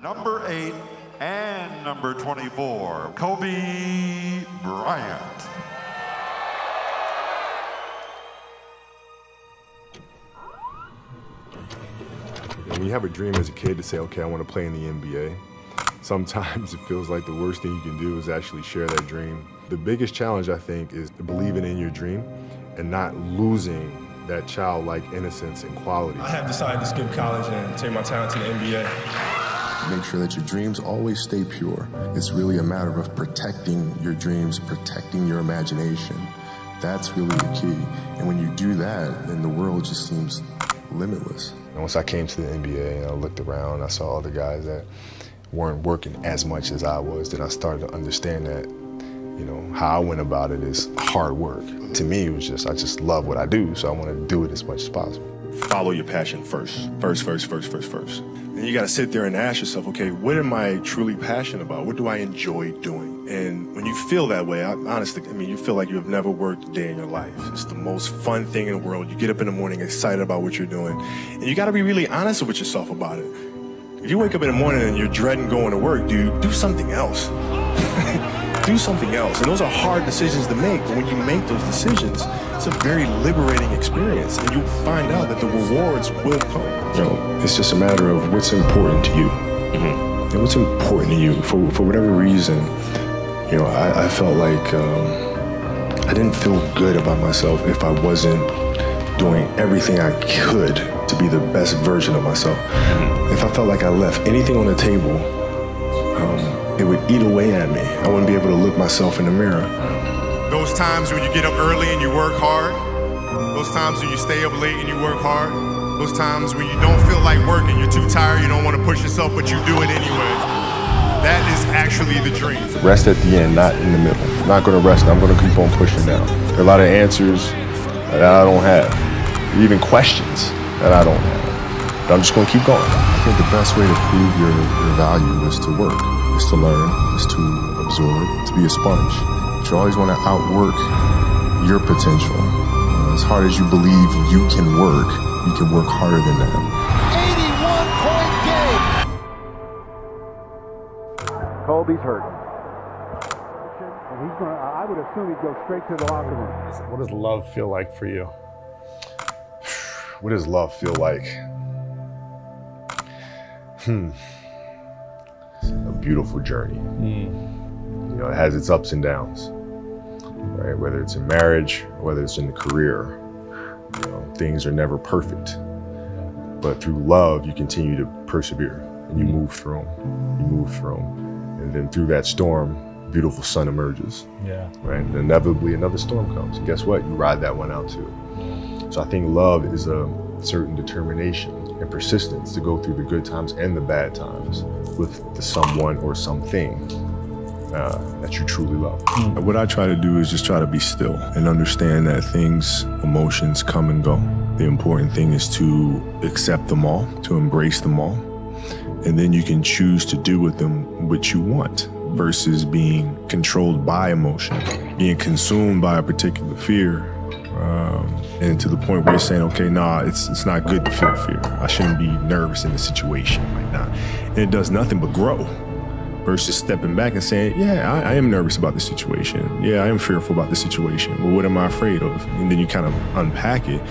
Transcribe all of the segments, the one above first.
number 8 and number 24, Kobe Bryant. When you have a dream as a kid to say, okay, I want to play in the NBA, sometimes it feels like the worst thing you can do is actually share that dream. The biggest challenge, I think, is believing in your dream and not losing that childlike innocence and quality. I have decided to skip college and take my talent to the NBA. Make sure that your dreams always stay pure. It's really a matter of protecting your dreams, protecting your imagination. That's really the key. And when you do that, then the world just seems limitless. And once I came to the NBA and I looked around, I saw all the guys that weren't working as much as I was, then I started to understand that, you know, how I went about it is hard work. To me, it was just, I just love what I do, so I want to do it as much as possible. Follow your passion first. First. And you got to sit there and ask yourself, okay, what am I truly passionate about? What do I enjoy doing? And when you feel that way, honestly, you feel like you have never worked a day in your life. It's the most fun thing in the world. You get up in the morning excited about what you're doing. And you got to be really honest with yourself about it. If you wake up in the morning and you're dreading going to work, dude, do something else. Do something else. And those are hard decisions to make, but when you make those decisions, it's a very liberating experience, and you'll find out that the rewards will come. You know, it's just a matter of what's important to you. And what's important to you. For whatever reason, you know, I felt like I didn't feel good about myself if I wasn't doing everything I could to be the best version of myself. If I felt like I left anything on the table, it would eat away at me. I wouldn't be able to look myself in the mirror. Those times when you get up early and you work hard, those times when you stay up late and you work hard, those times when you don't feel like working, you're too tired, you don't want to push yourself, but you do it anyway. That is actually the dream. Rest at the end, not in the middle. I'm not going to rest, I'm going to keep on pushing down. There are a lot of answers that I don't have, even questions that I don't have. But I'm just going to keep going. I think the best way to prove your value is to work, is to learn, is to absorb, to be a sponge. But you always want to outwork your potential. As hard as you believe you can work harder than that. 81-point game. Kobe's hurt. And he's gonna, I would assume he'd go straight to the locker room. What does love feel like for you? What does love feel like? A beautiful journey. You know, it has its ups and downs, right? Whether it's in marriage, or whether it's in the career, you know, things are never perfect. But through love, you continue to persevere and you move through them. You move through them. And then through that storm, a beautiful sun emerges. Yeah. Right? And inevitably another storm comes. And guess what? You ride that one out too. So I think love is a certain determination and persistence to go through the good times and the bad times with the someone or something that you truly love. What I try to do is just try to be still and understand that things, emotions come and go. The important thing is to accept them all, to embrace them all, and then you can choose to do with them what you want versus being controlled by emotion, being consumed by a particular fear. And to the point where you're saying, okay, nah, it's not good to feel fear. I shouldn't be nervous in the situation right now. And it does nothing but grow versus stepping back and saying, yeah, I am nervous about the situation. Yeah, I am fearful about the situation. But what am I afraid of? And then you kind of unpack it.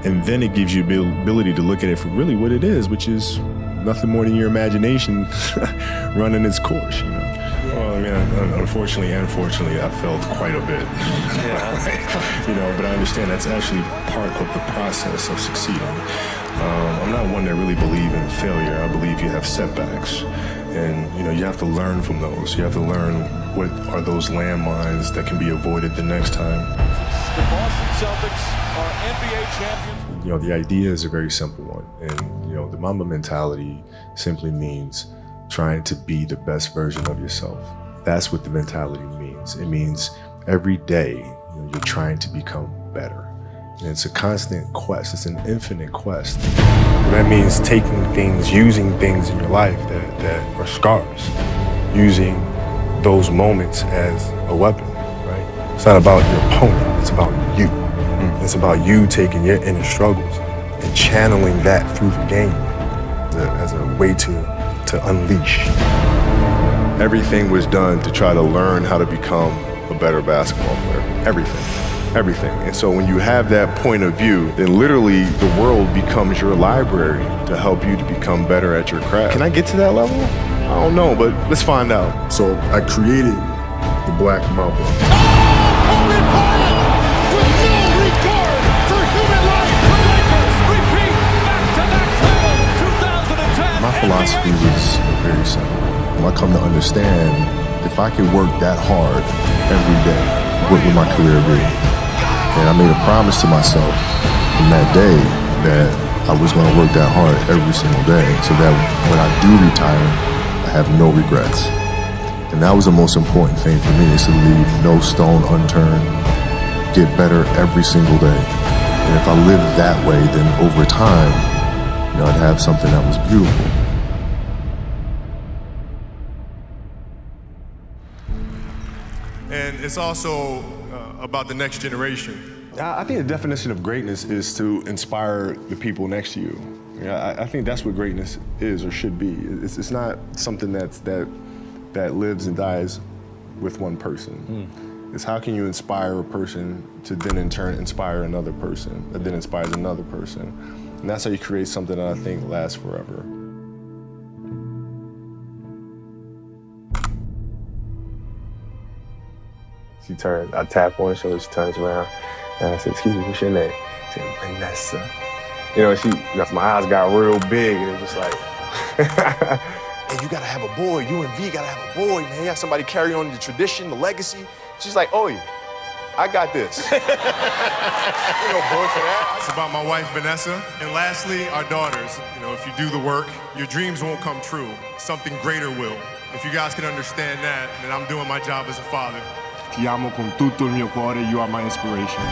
And then it gives you the ability to look at it for really what it is, which is nothing more than your imagination running its course, you know? Well, I mean, unfortunately and fortunately, I failed quite a bit. You know, but I understand that's actually part of the process of succeeding. I'm not one that really believes in failure. I believe you have setbacks. And, you know, you have to learn from those. You have to learn what are those landmines that can be avoided the next time. The Boston Celtics are NBA champions. You know, the idea is a very simple one. And, you know, the Mamba mentality simply means trying to be the best version of yourself. That's what the mentality means. It means every day, you know, you're trying to become better. And it's a constant quest. It's an infinite quest. And that means taking things, using things in your life that are scars, using those moments as a weapon, right? It's not about your opponent, it's about you. It's about you taking your inner struggles and channeling that through the game as a way to to unleash. Everything was done to try to learn how to become a better basketball player. Everything. And so when you have that point of view, then literally the world becomes your library to help you to become better at your craft. Can I get to that level? I don't know, but let's find out. So I created the Black Mamba. My philosophy was very simple. I come to understand if I could work that hard every day, what would my career be? And I made a promise to myself from that day that I was going to work that hard every single day so that when I do retire, I have no regrets. And that was the most important thing for me, is to leave no stone unturned, get better every single day. And if I lived that way, then over time, I'd have something that was beautiful. And it's also about the next generation. I think the definition of greatness is to inspire the people next to you. I think that's what greatness is or should be. It's not something that lives and dies with one person. It's how can you inspire a person to then in turn inspire another person, that then inspires another person. And that's how you create something that I think lasts forever. I tap on her shoulder, she turns around, and I said, "Excuse me, what's your name?" She said, "Vanessa." My eyes got real big, and it was like, "Hey, you gotta have a boy, you and V gotta have a boy, man. You have somebody carry on the tradition, the legacy." She's like, "Oh, I got this." You know, boy for that. It's about my wife, Vanessa. And lastly, our daughters. If you do the work, your dreams won't come true. Something greater will. If you guys can understand that, then I'm doing my job as a father. Ti amo con tutto il mio cuore, you are my inspiration.